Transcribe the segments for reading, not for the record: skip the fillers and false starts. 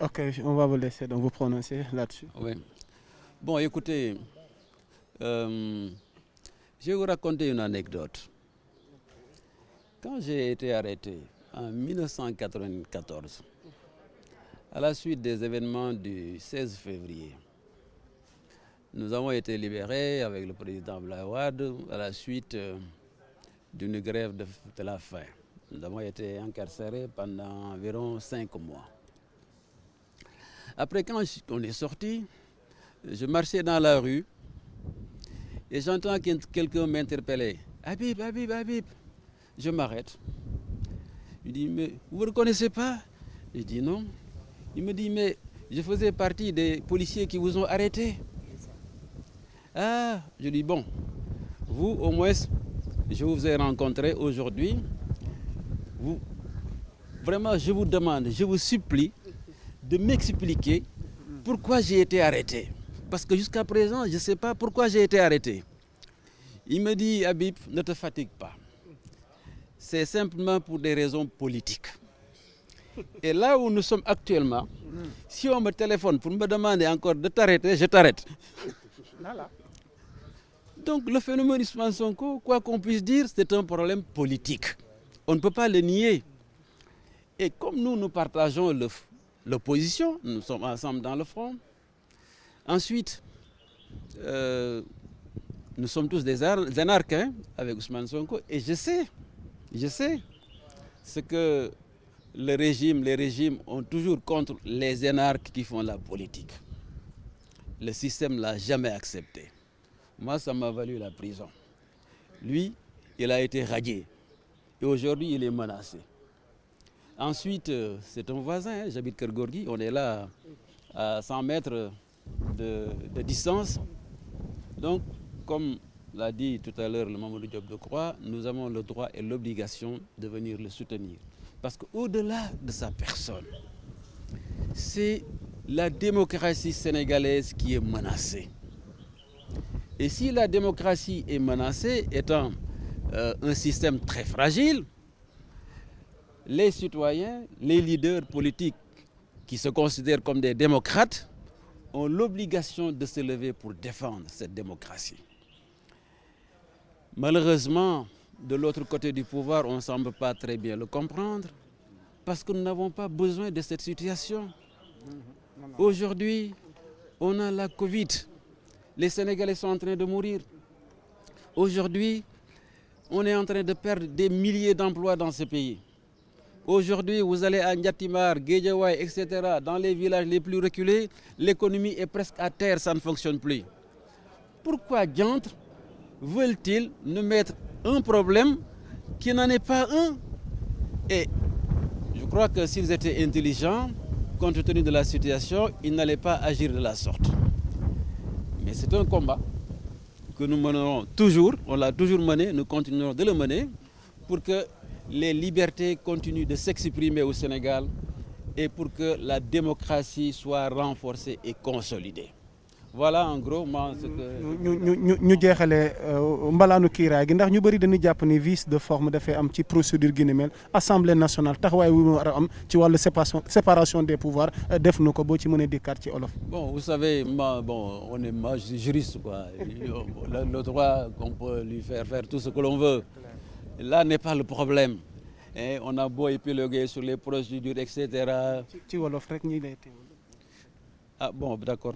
Ok, on va vous laisser donc vous prononcer là-dessus. Oui. Bon, écoutez, je vais vous raconter une anecdote. Quand j'ai été arrêté en 1994, à la suite des événements du 16 février, nous avons été libérés avec le président Abdoulaye Wade à la suite d'une grève de la faim. Nous avons été incarcérés pendant environ 5 mois. Après, quand on est sorti, je marchais dans la rue et j'entends quelqu'un m'interpeller. Habib, Habib, Habib. Je m'arrête. Il dit, mais vous ne reconnaissez pas? Je dis non. Il me dit, mais je faisais partie des policiers qui vous ont arrêté. Ah, je dis, bon, vous au moins, je vous ai rencontré aujourd'hui. Vraiment, je vous demande, je vous supplie de m'expliquer pourquoi j'ai été arrêté. Parce que jusqu'à présent, je ne sais pas pourquoi j'ai été arrêté. Il me dit, Habib, ne te fatigue pas. C'est simplement pour des raisons politiques. Et là où nous sommes actuellement, si on me téléphone pour me demander encore de t'arrêter, je t'arrête. Voilà. Donc le phénomène Ousmane Sonko, quoi qu'on puisse dire, c'est un problème politique. On ne peut pas le nier. Et comme nous partageons l'opposition, nous sommes ensemble dans le front. Ensuite, nous sommes tous des anarches avec Ousmane Sonko. Et je sais ce que les régimes ont toujours contre les énarques qui font la politique. Le système ne l'a jamais accepté. Moi, ça m'a valu la prison. Lui, il a été radié. Et aujourd'hui, il est menacé. Ensuite, c'est un voisin, j'habite Kergorgui, on est là à 100 mètres de distance. Donc, comme l'a dit tout à l'heure le Mamadou Diop Decroix, nous avons le droit et l'obligation de venir le soutenir. Parce qu'au-delà de sa personne, c'est la démocratie sénégalaise qui est menacée. Et si la démocratie est menacée, étant un système très fragile, les citoyens, les leaders politiques qui se considèrent comme des démocrates ont l'obligation de se lever pour défendre cette démocratie. Malheureusement, de l'autre côté du pouvoir, on ne semble pas très bien le comprendre parce que nous n'avons pas besoin de cette situation. Aujourd'hui, on a la Covid. Les Sénégalais sont en train de mourir. Aujourd'hui, on est en train de perdre des milliers d'emplois dans ce pays. Aujourd'hui, vous allez à Ndiatimar, Guédiawaye, etc., dans les villages les plus reculés, l'économie est presque à terre, ça ne fonctionne plus. Pourquoi diantre veulent-ils nous mettre un problème qui n'en est pas un? Et je crois que s'ils étaient intelligents, compte tenu de la situation, ils n'allaient pas agir de la sorte. Mais c'est un combat que nous mènerons toujours, on l'a toujours mené, nous continuerons de le mener pour que les libertés continuent de s'exprimer au Sénégal et pour que la démocratie soit renforcée et consolidée. Voilà en gros moi ce que. ñu jeexalee mbalaanu kiiraay gi ndax ñu bëri dañuy jàpp ni vice de forme dafay am ci procédure gi ni mel assemblée nationale taxawaay wu mu war a am ci wàllu séparation des pouvoirs def na ko boo ci mënee dikkaat ci olof. Bon, vous savez, moi je suis juriste, quoi. Le droit qu'on peut lui faire tout ce que l'on veut. Là n'est pas le problème. Et on a beau épiloguer sur les procédures, etc. ci wolof rek ñi lay teewul. Ah bon, d'accord.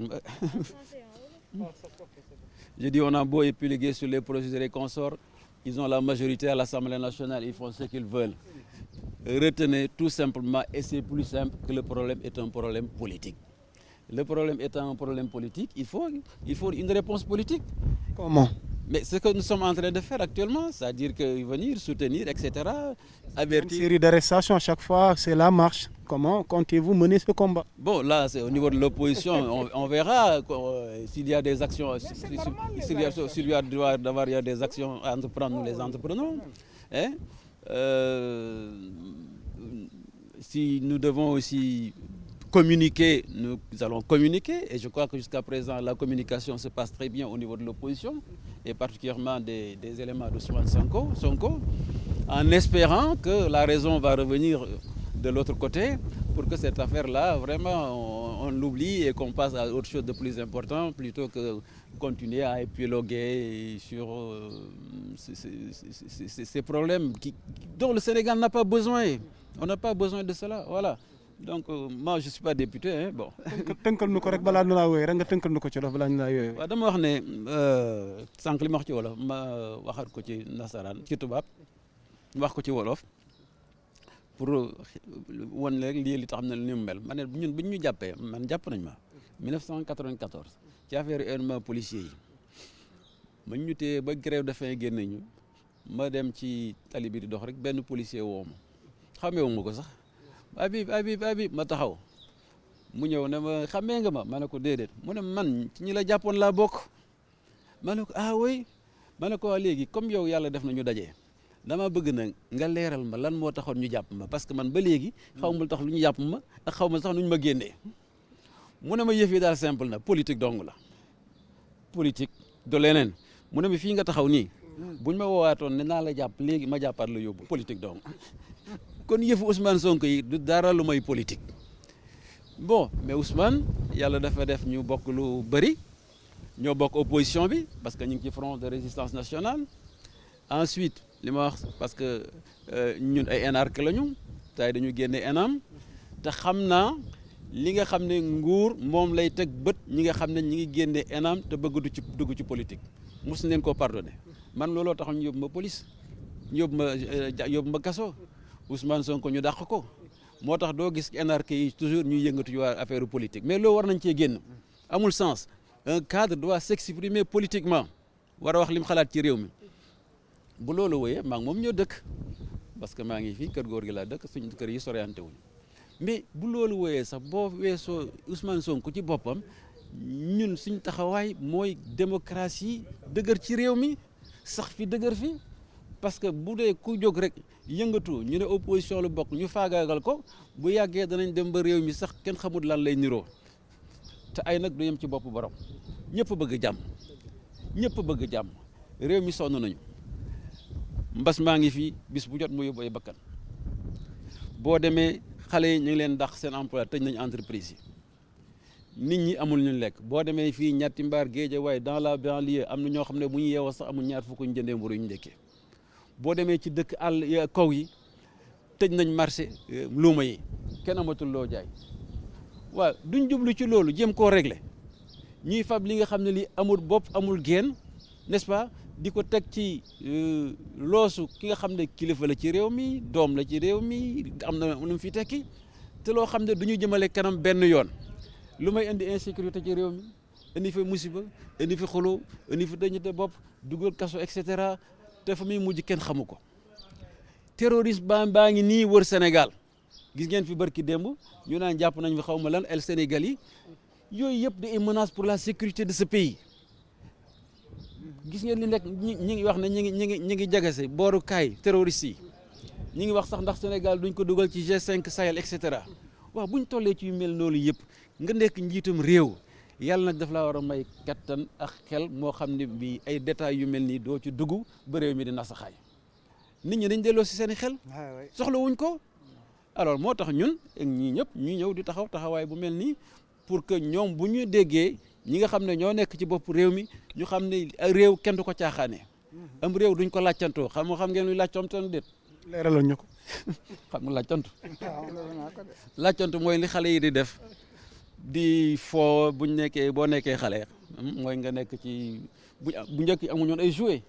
Je dis, on a beau épiloguer sur les procédures et consorts, ils ont la majorité à l'Assemblée nationale, ils font ce qu'ils veulent. Retenez tout simplement, et c'est plus simple, que le problème est un problème politique. Le problème étant un problème politique, il faut une réponse politique. Comment? Mais ce que nous sommes en train de faire actuellement, c'est-à-dire que venir, soutenir, etc., avertir. Une série d'arrestations à chaque fois, c'est la marche. Comment comptez-vous mener ce combat? Bon, là, c'est au niveau de l'opposition, on verra s'il y a des actions, s'il y a des actions à entreprendre, nous les entreprenons. Hein? Si nous devons aussi communiquer, nous allons communiquer. Et je crois que jusqu'à présent, la communication se passe très bien au niveau de l'opposition, et particulièrement des éléments de Sonko, en espérant que la raison va revenir de l'autre côté pour que cette affaire-là, vraiment, on l'oublie et qu'on passe à autre chose de plus important, plutôt que continuer à épiloguer sur ces problèmes dont le Sénégal n'a pas besoin. On n'a pas besoin de cela, voilà. Donc moi je suis pas député, hein, bon. tënkal nu ko rek balaa nu laa wooyee rek nga tënkal nu ko ci wolof balaa ñu laa yooyee. waaw dama wax ne sànq li ma wax ci wolof ma waxaat ko ci nasaraan ci tubaab wax ko ci wolof pour wan rek lii li tax xam ne ni mu mel ma ne ñun bu ñu jàppee man jàpp nañ ma 1994 ci affaire événement policier yi ma ñu téye ba grève de faim génn ñu ma dem ci tali bi di dox rek benn policier woo ma xameewu ma ko sax. Habib ma taxaw mu ñëw ne ma xamee nga ma ne ko déedéet mu ne man ci ñi la jàppoon laa bokk ma ne ko ah oui ma ne ko waa léegi comme yow yàlla def na ñu daje dama bëgg na nga leeral ma lan moo taxoon ñu jàpp ma parce que man ba léegi xaw ma tax lu ñu jàpp ma ak xaw ma sax nu ñu ma génnee mu ne ma yëf yi daal simple na politique dong la politique do leneen mu ne ma fii nga taxaw nii buñ ma woowaatoon ne naa la jàpp léegi ma jàppaat la yóbbu politique dong. kon yëfu Ousmane Sonko yi du dara lu may politique bon mais Ousmane yàlla dafa def ñu bokk lu bëri ñoo bokk opposition bi parce que ñu ngi ci front de résistance nationale ensuite li ma wax parce que ñun ay énarque lañu tey dañu génne ENAM te xam naa li nga xam ne nguur moom lay teg bët ñi nga xam ne ñi ngi génne ENAM te bëgg du ci dugg ci politique mos leen koo pardonné man looloo tax ñu yóbbu ma police ñu yóbbu ma kaso. Ousmane Sonko ñu dàq ko moo tax doo gis énarque yi toujours ñuy yëngatu ci waa affaire politique mais loolu war nañ cee génn amul sens un cadre doit s'exprimer politiquement war a wax li mu xalaat ci réew mi bu loolu wooyee maa ngi moom ñoo dëkk parce que maa ngi fii kër góor gi laa dëkk suñu kër yi soriante wuñu mais bu loolu wooyee sax boo weesoo Ousmane Sonko ci boppam ñun suñ taxawaay mooy démocratie dëgër ci réew mi sax fi dëgër fi parce que bu dee ku jóg rek yëngatu ñu ne opposition lu bokk ñu faagaagal ko bu yàggee danañ dem ba réew mi sax kenn xamul lan lay niroo te ay nag du yem ci bopp borom ñëpp bëgg jàmm réew mi sonn nañu mbas maa ngi fii bis bu jot mu yóbbu ay bakkan boo demee xale yi ñu ngi leen dàq seen emploi tëj nañu entreprise yi nit ñi amul ñu lekk boo demee fii ñetti mbaar Guédiawaye dans la banlieue am na ñoo xam ne bu ñu yeewoo sax amul ñaar fukk ñu jëndee mburu ñu ndekkee boo demee ci dëkk àll kaw yi tëj nañ marché luuma yi kenn amatul loo jaay waaw duñ jublu ci loolu jéem koo régler ñuy fab li nga xam ne li amul bopp amul geen n'est-ce pas di ko teg ci loosu ki nga xam ne kilifa la ci réew mi doom la ci réew mi am na lu mu fi tekki te loo xam ne du ñu jëmale kanam benn yoon lu may indi insécurité ci réew mi indi fi musiba indi fi xuloo indi fi dañute bopp dugal kaso et cetera te fa muy mujj kenn xamu ko terrorisme baa ngi nii wër Sénégal gis ngeen fi barki démb ñu naan jàpp nañ fi xaw ma lan el Sénégal yi yooyu yëpp di menace pour la sécurité de ce pays gis ngeen li nekk ñi ngi wax ne ñi ngi jagase booru kaay terroristes yi ñi ngi wax sax ndax Sénégal duñ ko dugal ci G5 Sahel et cetera waaw buñ tollee ci yu mel noonu yëpp nga nekk njiitum réew yàlla nag daf laa war a may kattan ak xel moo xam ne bi ay détails yu mel nii doo ci dugg ba réew mi di nasaxaay nit ñi dañ delloo si seen i xel soxla wuñ ko alors moo tax ñun ak ñii ñëpp ñu ñëw di taxawaay bu mel nii pour que ñoom bu ñu déggee ñi nga xam ne ñoo nekk ci bopp réew mi ñu xam ne réew kenn du ko caaxaane am réew duñ ko laccantoo xam ngeen luy laccantoon déet leeralal ñu ko xam nga laccantu mooy li xale yi di def di foo boo nekkee xale mooy nga nekk ci bu njëkk amuñu woon ay jouet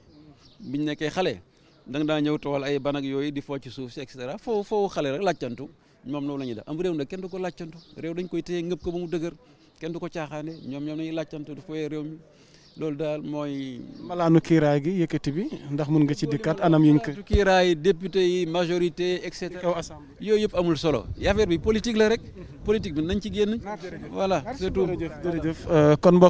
buñ nekkee xale da nga daa ñëw tool ay ban ak yooyu di foo ci suuf si et cetera foo xale rek làccantu moom loolu la ñuy def am réew nag kenn du ko làccantu réew dañ koy téye ngëp ko ba mu dëgër kenn du ko caaxaane ñoom nañuy làccantu du fooyee réew mi loolu daal mooy. malaanu kiiraay gi yëkkati bi ndax mun nga ci dikkaat anam yi nga ko. kiiraay député yi majorité et cetera yooyu yëpp amul solo affaire bi politique la rek politique bi nañ ci génn. voilà c'est tout jërëjëf kon mbokk